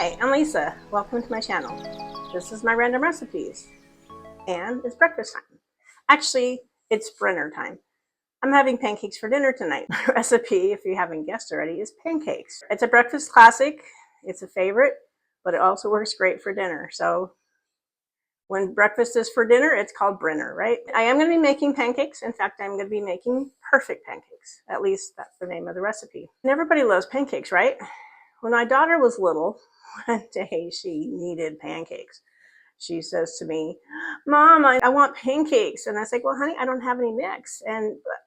Hi, I'm Lisa. Welcome to my channel. This is my random recipes, and it's breakfast time. Actually, it's dinner time. I'm having pancakes for dinner tonight. My recipe, if you haven't guessed already, is pancakes. It's a breakfast classic. It's a favorite, but it also works great for dinner. So when breakfast is for dinner, it's called brinner, right? I am going to be making pancakes. In fact, I'm going to be making perfect pancakes. At least that's the name of the recipe. And everybody loves pancakes, right? When my daughter was little, one day she needed pancakes. She says to me, Mom, I want pancakes. And I was like, well, honey, I don't have any mix,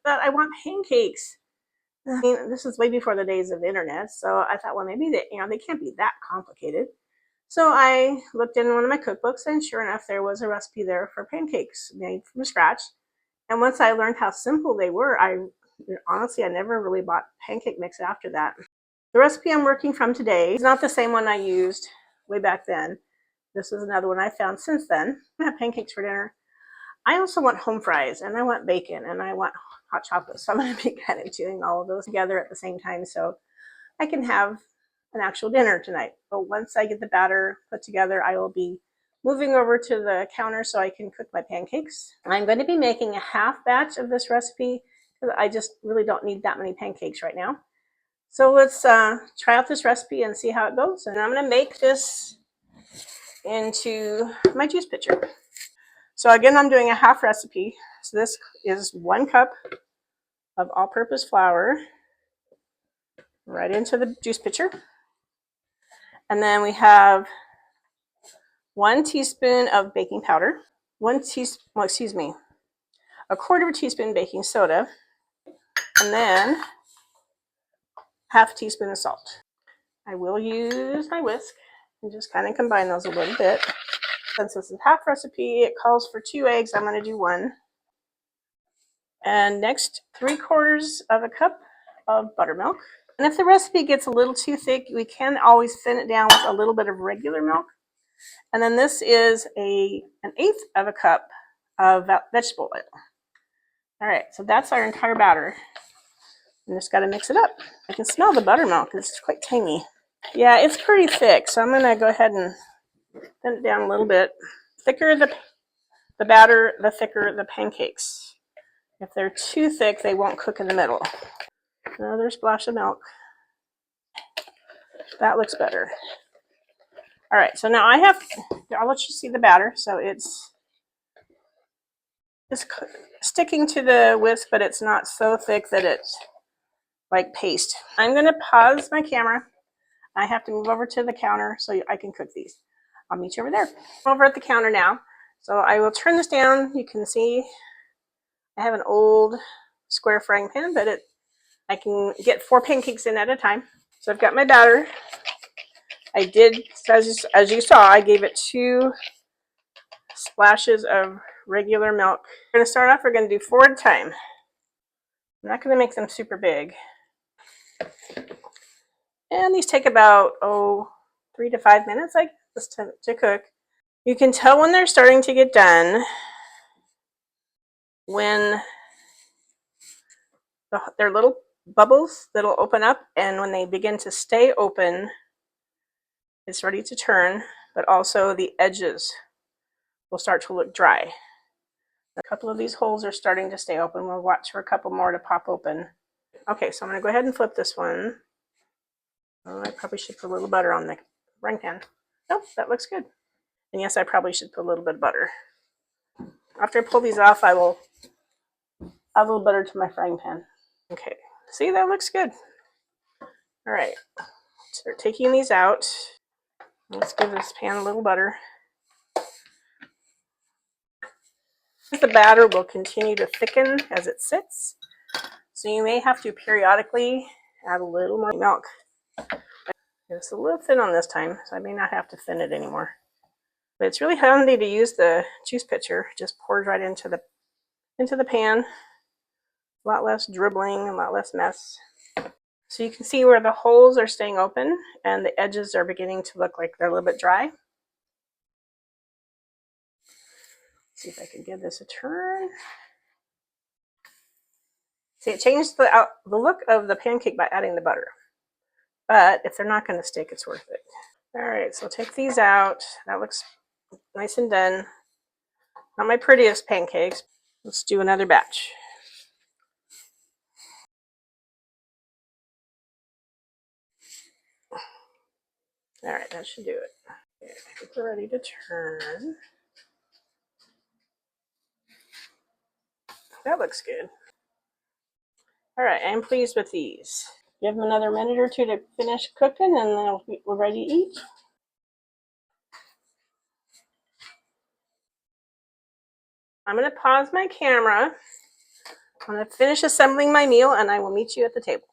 but I want pancakes. I mean, this is way before the days of the internet, so I thought, well, maybe they can't be that complicated. So I looked in one of my cookbooks, and sure enough, there was a recipe there for pancakes made from scratch. And once I learned how simple they were, honestly, I never really bought pancake mix after that. The recipe I'm working from today is not the same one I used way back then. This is another one I found since then. I have pancakes for dinner. I also want home fries, and I want bacon, and I want hot chocolate. So I'm going to be kind of doing all of those together at the same time so I can have an actual dinner tonight. But once I get the batter put together, I will be moving over to the counter so I can cook my pancakes. I'm going to be making a half batch of this recipe because I just really don't need that many pancakes right now. So let's try out this recipe and see how it goes. And I'm going to make this into my juice pitcher. So again, I'm doing a half recipe. So this is 1 cup of all-purpose flour right into the juice pitcher. And then we have 1 teaspoon of baking powder, a quarter of a teaspoon baking soda, and then half a teaspoon of salt. I will use my whisk and just kind of combine those a little bit. Since this is half recipe, it calls for 2 eggs. I'm going to do 1. And next, 3/4 of a cup of buttermilk. And if the recipe gets a little too thick, we can always thin it down with a little bit of regular milk. And then this is an 1/8 of a cup of vegetable oil. All right, so that's our entire batter. I'm just got to mix it up. I can smell the buttermilk. It's quite tangy. Yeah, it's pretty thick, so I'm going to go ahead and thin it down a little bit. The thicker the batter, the thicker the pancakes. If they're too thick, they won't cook in the middle. Another splash of milk. That looks better. All right, so now I'll let you see the batter. So it's sticking to the whisk, but it's not so thick that it's like paste. I'm going to pause my camera. I have to move over to the counter so I can cook these. I'll meet you over there. I'm over at the counter now. So I will turn this down. You can see I have an old square frying pan, but I can get 4 pancakes in at a time. So I've got my batter. I did, as you saw, I gave it 2 splashes of regular milk. We're going to start off, we're going to do 4 at a time. I'm not going to make them super big. And these take about, 3 to 5 minutes, I guess, to cook. You can tell when they're starting to get done when they're little bubbles that'll open up, and when they begin to stay open, it's ready to turn, but also the edges will start to look dry. A couple of these holes are starting to stay open. We'll watch for a couple more to pop open. Okay, so I'm going to go ahead and flip this one. Oh, I probably should put a little butter on the frying pan. Oh, that looks good. And yes, I probably should put a little bit of butter. After I pull these off, I will add a little butter to my frying pan. Okay, see, that looks good. All right, start taking these out. Let's give this pan a little butter. The batter will continue to thicken as it sits, so you may have to periodically add a little more milk. It's a little thin on this time, so I may not have to thin it anymore. But it's really handy to use the juice pitcher. It just pours right into the pan. A lot less dribbling, a lot less mess. So you can see where the holes are staying open and the edges are beginning to look like they're a little bit dry. See if I can give this a turn. See, it changed the look of the pancake by adding the butter. But if they're not going to stick, it's worth it. All right, so take these out. That looks nice and done. Not my prettiest pancakes. Let's do another batch. All right, that should do it. Okay, I think we're ready to turn. That looks good. All right, I'm pleased with these. Give them another minute or two to finish cooking, and then we're ready to eat. I'm going to pause my camera. I'm going to finish assembling my meal, and I will meet you at the table.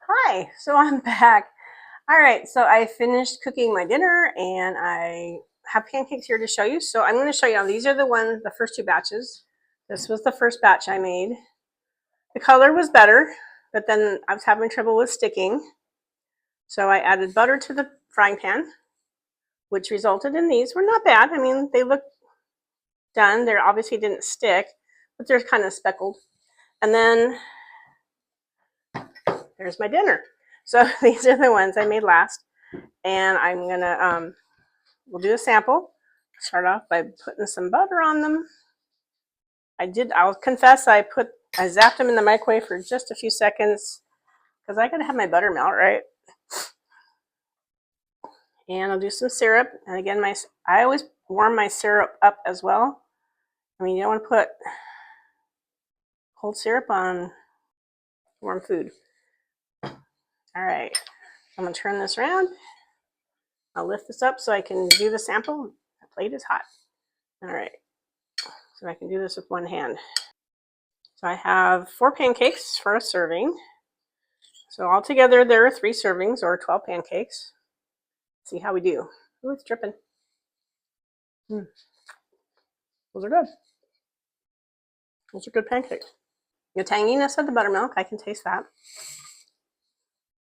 Hi, so I'm back. All right, so I finished cooking my dinner, and I have pancakes here to show you. So I'm going to show you. These are the first two batches. This was the first batch I made. The color was better, but then I was having trouble with sticking. So I added butter to the frying pan, which resulted in these. Were not bad. I mean, they look done. They obviously didn't stick, but they're kind of speckled. And then there's my dinner. So these are the ones I made last. And I'm gonna, we'll do a sample. Start off by putting some butter on them. I'll confess, I zapped them in the microwave for just a few seconds because I gotta have my butter melt, right? And I'll do some syrup. And again, I always warm my syrup up as well. I mean, you don't want to put cold syrup on warm food. All right, I'm gonna turn this around. I'll lift this up so I can do the sample. The plate is hot. All right, so I can do this with one hand. So I have 4 pancakes for a serving. So altogether there are 3 servings or 12 pancakes. Let's see how we do. Oh, it's dripping. Those are good. Those are good pancakes. The tanginess of the buttermilk, I can taste that.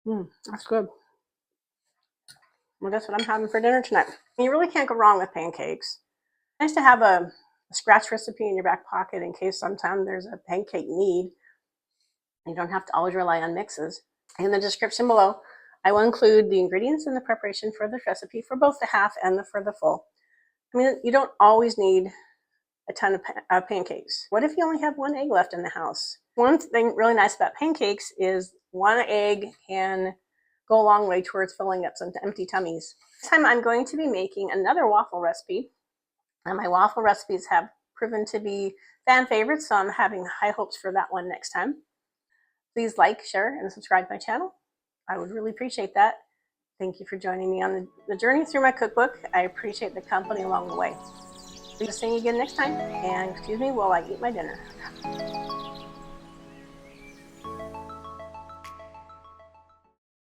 That's good. Well, that's what I'm having for dinner tonight. You really can't go wrong with pancakes. Nice to have a scratch recipe in your back pocket in case sometime there's a pancake need. You don't have to always rely on mixes. In the description below, I will include the ingredients and the preparation for this recipe for both the half and for the full. I mean, you don't always need a ton of pancakes. What if you only have 1 egg left in the house? One thing really nice about pancakes is 1 egg can go a long way towards filling up some empty tummies. This time I'm going to be making another waffle recipe. And my waffle recipes have proven to be fan favorites, so I'm having high hopes for that one next time. Please like, share, and subscribe to my channel. I would really appreciate that. Thank you for joining me on the journey through my cookbook. I appreciate the company along the way. Please see you again next time, and excuse me while I eat my dinner.